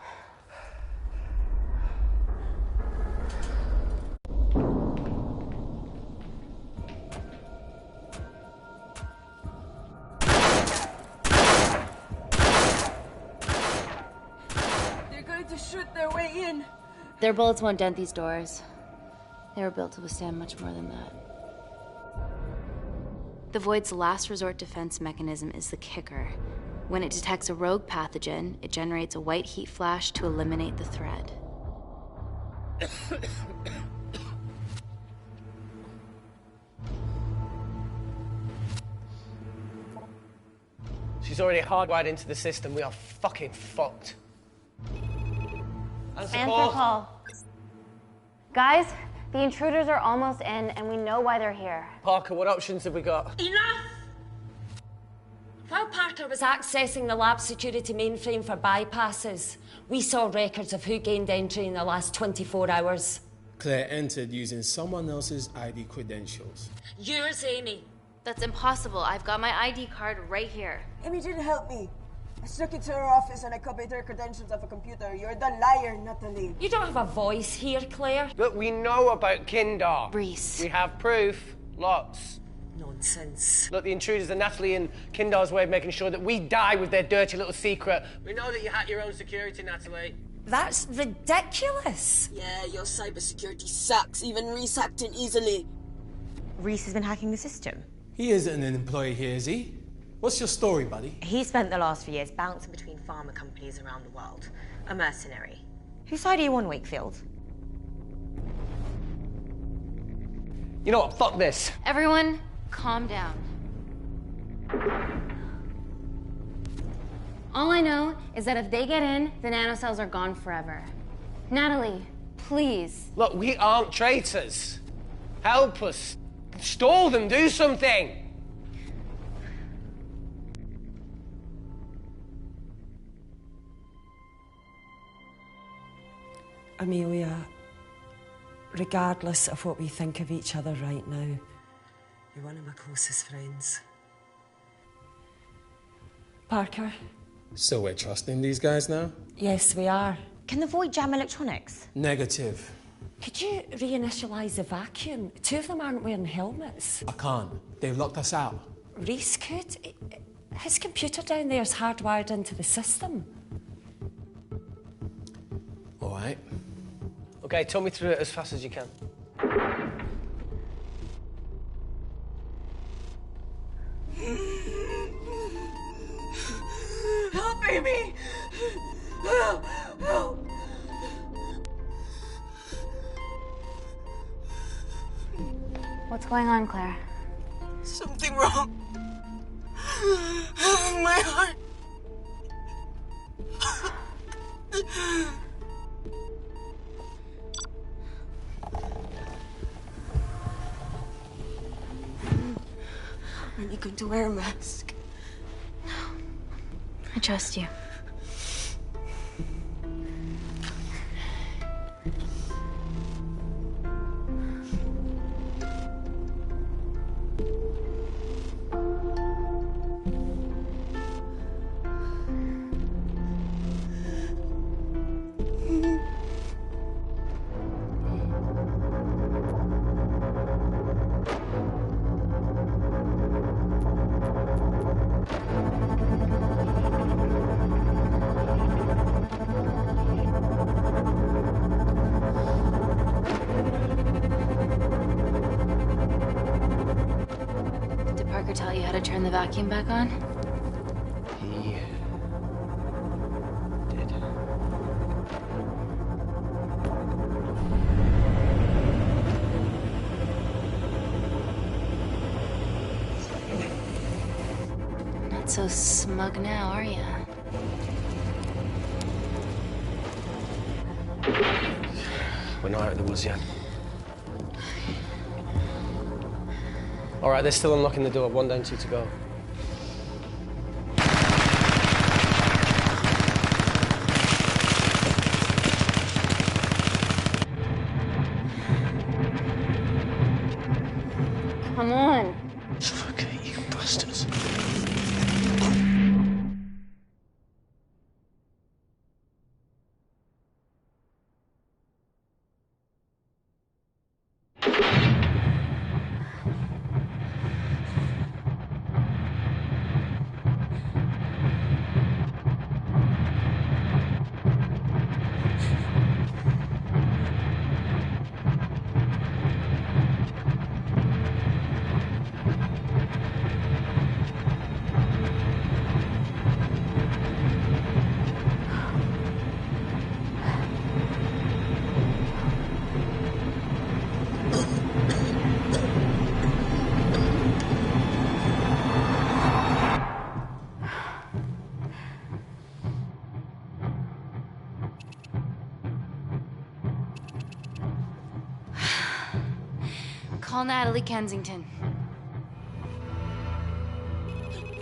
Shoot their way in. Their bullets won't dent these doors. They were built to withstand much more than that. The Void's last resort defense mechanism is the kicker. When it detects a rogue pathogen, it generates a white heat flash to eliminate the threat. She's already hardwired into the system. We are fucking fucked. Answer call. Guys, the intruders are almost in, and we know why they're here. Parker, what options have we got? Enough! While Parker was accessing the lab security mainframe for bypasses, we saw records of who gained entry in the last 24 hours. Claire entered using someone else's ID credentials. Yours, Amy. That's impossible. I've got my ID card right here. Amy didn't help me. I snuck into her office and I copied her credentials off a computer. You're the liar, Natalie. You don't have a voice here, Claire. Look, we know about Kindar. Reese. We have proof. Lots. Nonsense. Look, the intruders are Natalie and Kindar's way of making sure that we die with their dirty little secret. We know that you hack your own security, Natalie. That's ridiculous. Yeah, your cybersecurity sucks. Even Reese hacked it easily. Reese has been hacking the system. He isn't an employee here, is he? What's your story, buddy? He spent the last few years bouncing between pharma companies around the world. A mercenary. Whose side are you on, Wakefield? You know what? Fuck this. Everyone, calm down. All I know is that if they get in, the nanocells are gone forever. Natalie, please. Look, we aren't traitors. Help us. Stall them. Do something. Amelia, regardless of what we think of each other right now, you're one of my closest friends. Parker? So we're trusting these guys now? Yes, we are. Can the Void jam electronics? Negative. Could you reinitialize the vacuum? Two of them aren't wearing helmets. I can't. They've locked us out. Reese could. His computer down there's hardwired into the system. All right. Okay, talk me through it as fast as you can. Help, Amy! Help! Help! What's going on, Claire? Something wrong. My heart. Are you going to wear a mask? No. I trust you. Tell you how to turn the vacuum back on? He did. Not so smug now, are you? We're not out of the woods yet. All right, they're still unlocking the door. 1 down, 2 to go. Come on. Fuck it, you bastards. Call Natalie Kensington.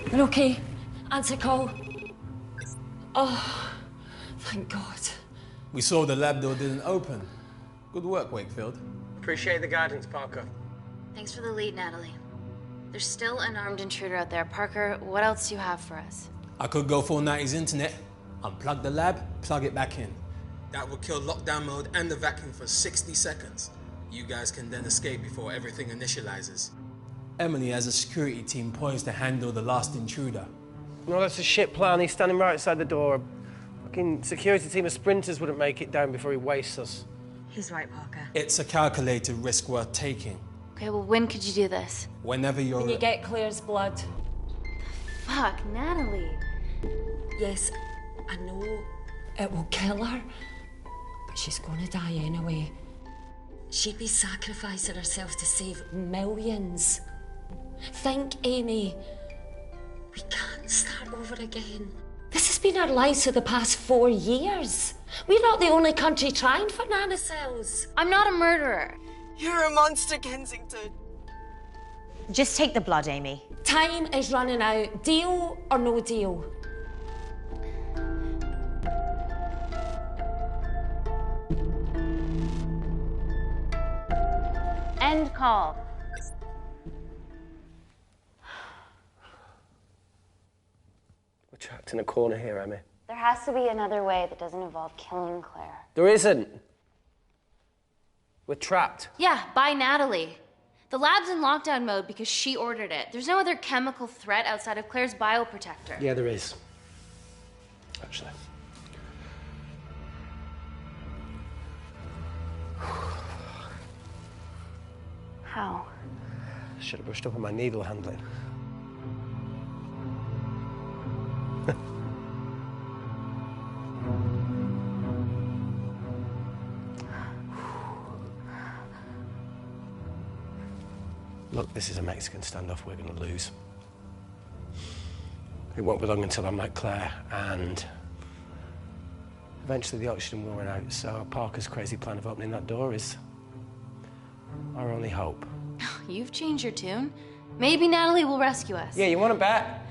You're okay? Answer call. Oh, thank God. We saw the lab door didn't open. Good work, Wakefield. Appreciate the guidance, Parker. Thanks for the lead, Natalie. There's still an armed intruder out there. Parker, what else do you have for us? I could go full 90s internet, unplug the lab, plug it back in. That will kill lockdown mode and the vacuum for 60 seconds. You guys can then escape before everything initializes. Emily has a security team poised to handle the last intruder. No, that's a shit plan. He's standing right outside the door. A fucking security team of sprinters wouldn't make it down before he wastes us. He's right, Parker. It's a calculated risk worth taking. Okay, well, when could you do this? Whenever you're... When you get Claire's blood. Fuck, Natalie. Yes, I know it will kill her, but she's gonna die anyway. She'd be sacrificing herself to save millions. Think, Amy. We can't start over again. This has been our lives for the past 4 years. We're not the only country trying for nanocells. I'm not a murderer. You're a monster, Kensington. Just take the blood, Amy. Time is running out. Deal or no deal? End call. We're trapped in a corner here, Emmy. There has to be another way that doesn't involve killing Claire. There isn't. We're trapped. Yeah, by Natalie. The lab's in lockdown mode because she ordered it. There's no other chemical threat outside of Claire's bioprotector. Yeah, there is. Actually. How? Should have brushed up on my needle handling. Look, this is a Mexican standoff we're going to lose. It won't be long until I'm like Claire, and eventually the oxygen will run out, so Parker's crazy plan of opening that door is our only hope. You've changed your tune. Maybe Natalie will rescue us. Yeah, you want to bet?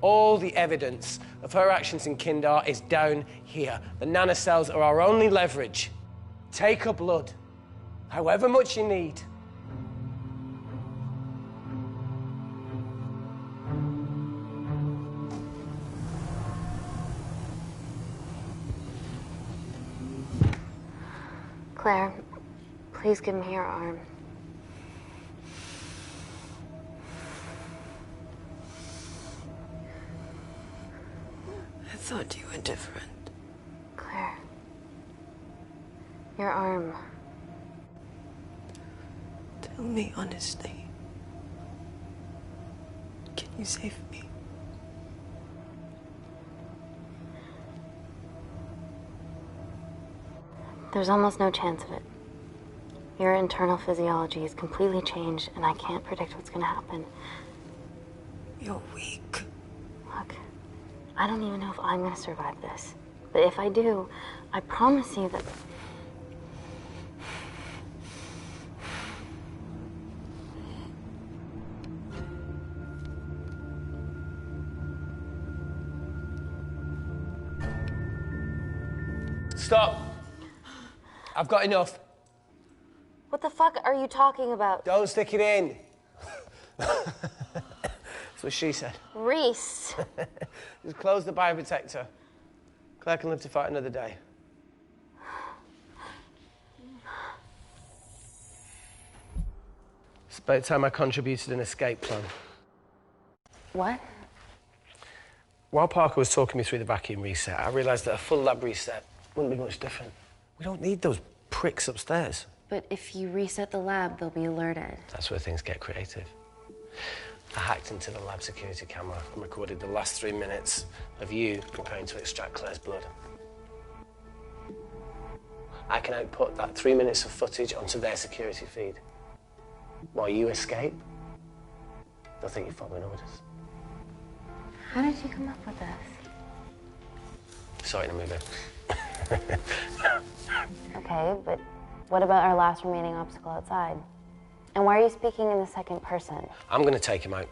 All the evidence of her actions in Kindar is down here. The nanocells are our only leverage. Take her blood, however much you need. Claire, please give me your arm. I thought you were different. Claire. Your arm. Tell me honestly. Can you save me? There's almost no chance of it. Your internal physiology is completely changed, and I can't predict what's gonna happen. You're weak. Look, I don't even know if I'm gonna survive this. But if I do, I promise you that... Stop. I've got enough. What the fuck are you talking about? Don't stick it in. That's what she said. Reese. Just close the bioprotector. Claire can live to fight another day. It's about time I contributed an escape plan. What? While Parker was talking me through the vacuum reset, I realised that a full lab reset wouldn't be much different. We don't need those pricks upstairs. But if you reset the lab, they'll be alerted. That's where things get creative. I hacked into the lab security camera and recorded the last 3 minutes of you preparing to extract Claire's blood. I can output that 3 minutes of footage onto their security feed. While you escape, they'll think you're following orders. How did you come up with this? Saw it in a movie. Okay, but what about our last remaining obstacle outside? And why are you speaking in the second person? I'm gonna take him out.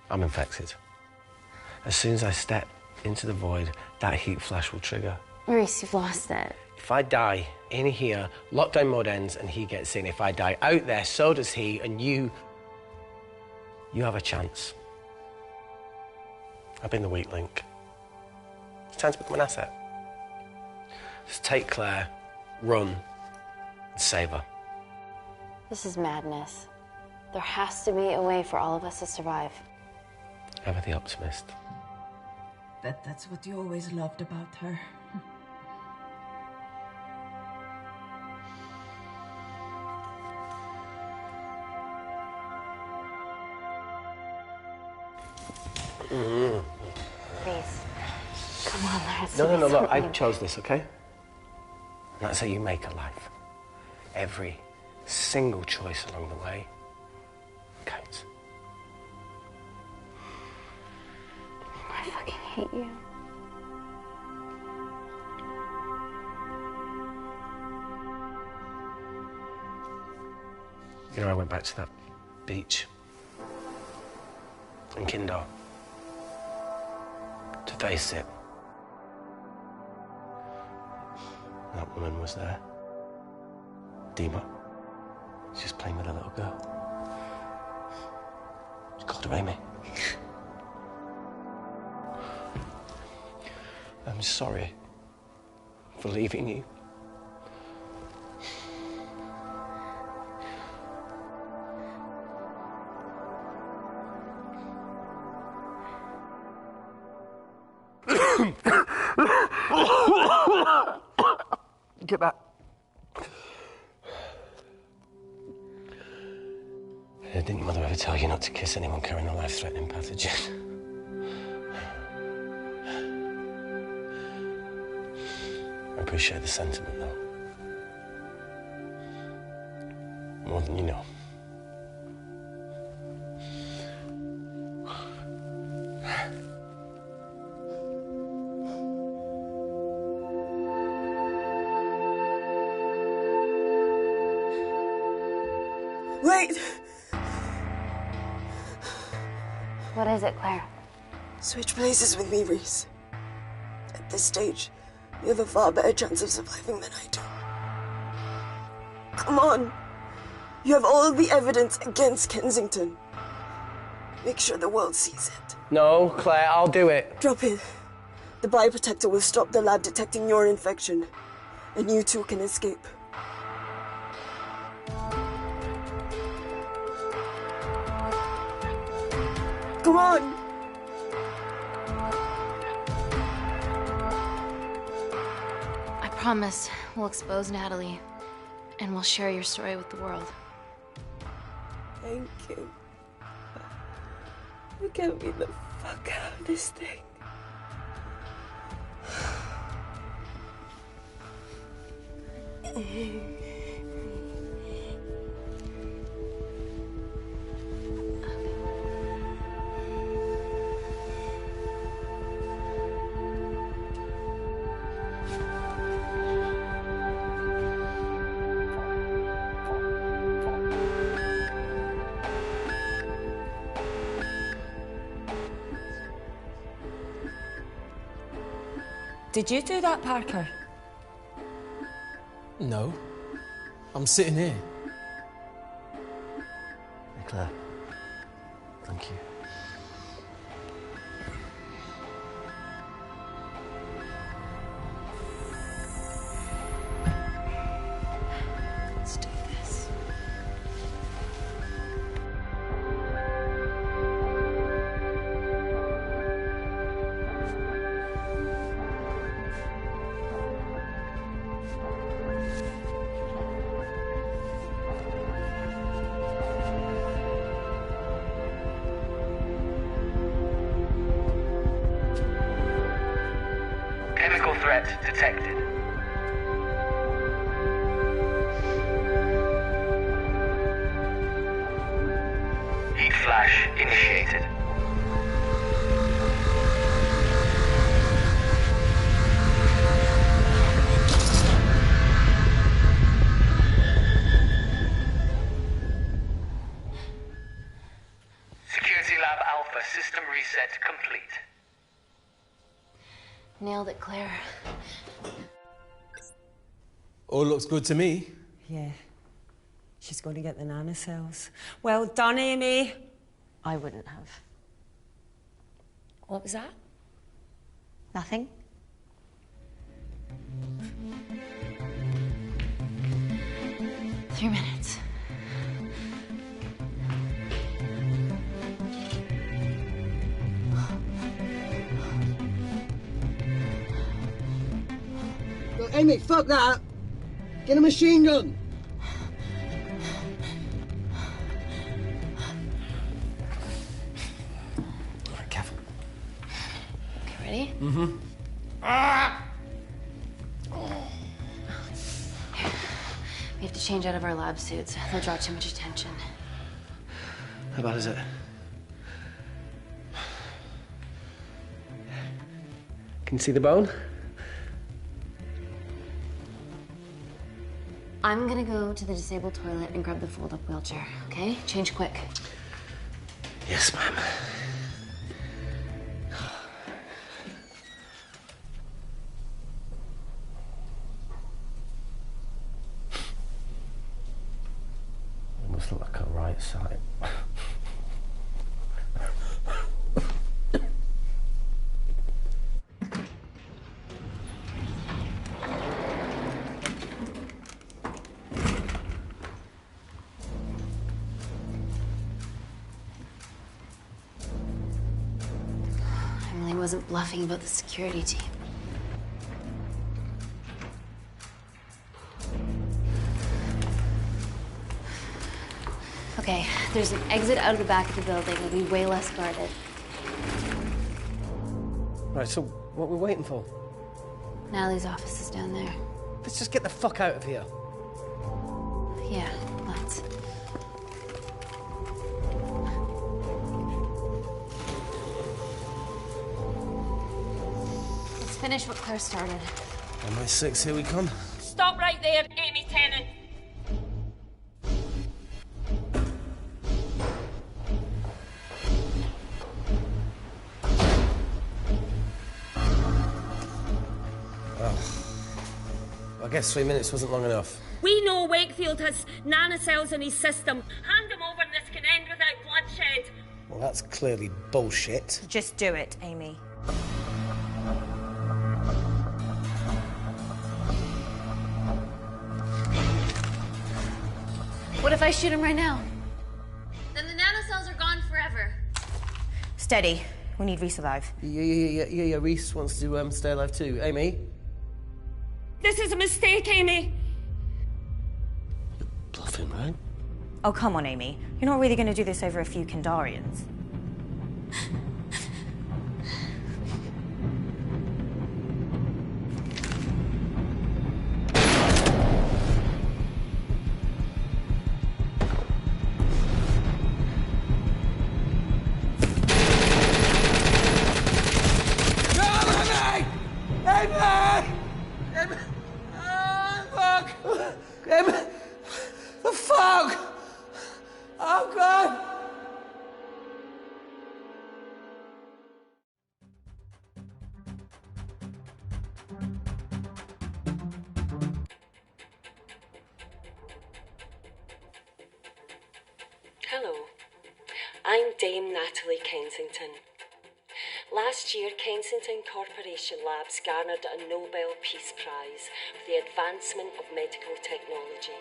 I'm infected. As soon as I step into the void, that heat flash will trigger. Maurice, you've lost it. If I die in here, lockdown mode ends and he gets in. If I die out there, so does he, and you have a chance. I've been the weak link. It's time to become an asset. Just take Claire, run, and save her. This is madness. There has to be a way for all of us to survive. Ever the optimist. That's what you always loved about her. Please. Come on, let's No, look, I chose this, okay? And that's how you make a life. Every single choice along the way counts. I fucking hate you. You know, I went back to that beach in Kindar to face it. That woman was there. Dima. She's just playing with a little girl. She called her Amy. I'm sorry for leaving you. Get back. Didn't your mother ever tell you not to kiss anyone carrying a life-threatening pathogen? I appreciate the sentiment, though. More than you know. Wait! What is it, Claire? Switch places with me, Reese. At this stage, you have a far better chance of surviving than I do. Come on. You have all the evidence against Kensington. Make sure the world sees it. No, Claire, I'll do it. Drop it. The bioprotector will stop the lab detecting your infection, and you two can escape. Come on! I promise we'll expose Natalie, and we'll share your story with the world. Thank you. Get me the fuck out of this thing. Did you do that, Parker? No. I'm sitting here. Hey, Claire. Thank you. Let's do this. Chemical threat detected. Heat flash initiated. nailed it, Claire. All looks good to me. Yeah. She's going to get the nanocells. Well done, Amy. I wouldn't have. What was that? Nothing. Three minutes. Look, Amy, fuck that! Get a machine gun! Alright, careful. Okay, ready? Mm-hmm. We have to change out of our lab suits. They'll draw too much attention. How bad is it? Can you see the bone? I'm gonna go to the disabled toilet and grab the fold-up wheelchair, okay? Change quick. Yes, ma'am. It must look like a right side. Emily wasn't bluffing about the security team. Okay, there's an exit out of the back of the building. It'll be way less guarded. Right, so what are we waiting for? Natalie's office is down there. Let's just get the fuck out of here. Yeah, let's. Let's finish what Claire started. MI6, here we come. Stop right there, Amy Tennant. I guess 3 minutes wasn't long enough. We know Wakefield has nanocells in his system. Hand him over and this can end without bloodshed. Well, that's clearly bullshit. Just do it, Amy. What if I shoot him right now? Then the nanocells are gone forever. Steady. We need Reese alive. Yeah. Reese wants to stay alive too. Amy? This is a mistake, Amy. Bluffing, right? Oh, come on, Amy. You're not really going to do this over a few Kandarians. Hello, I'm Dame Natalie Kensington. Last year, Kensington Corporation Labs garnered a Nobel Peace Prize for the advancement of medical technology.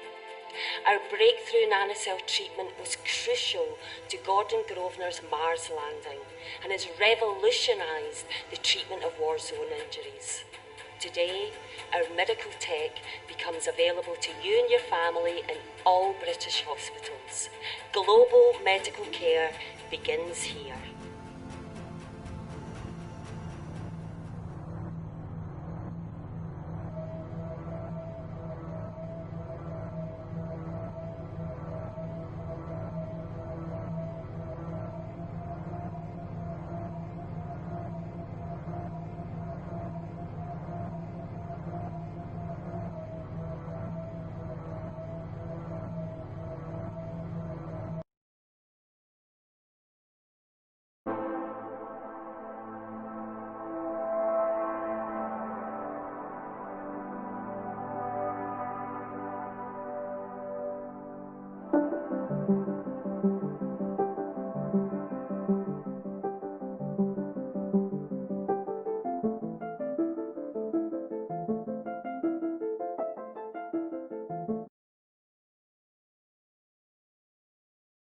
Our breakthrough nanocell treatment was crucial to Gordon Grosvenor's Mars landing and has revolutionised the treatment of war zone injuries. Today, our medical tech becomes available to you and your family in all British hospitals. Global medical care begins here.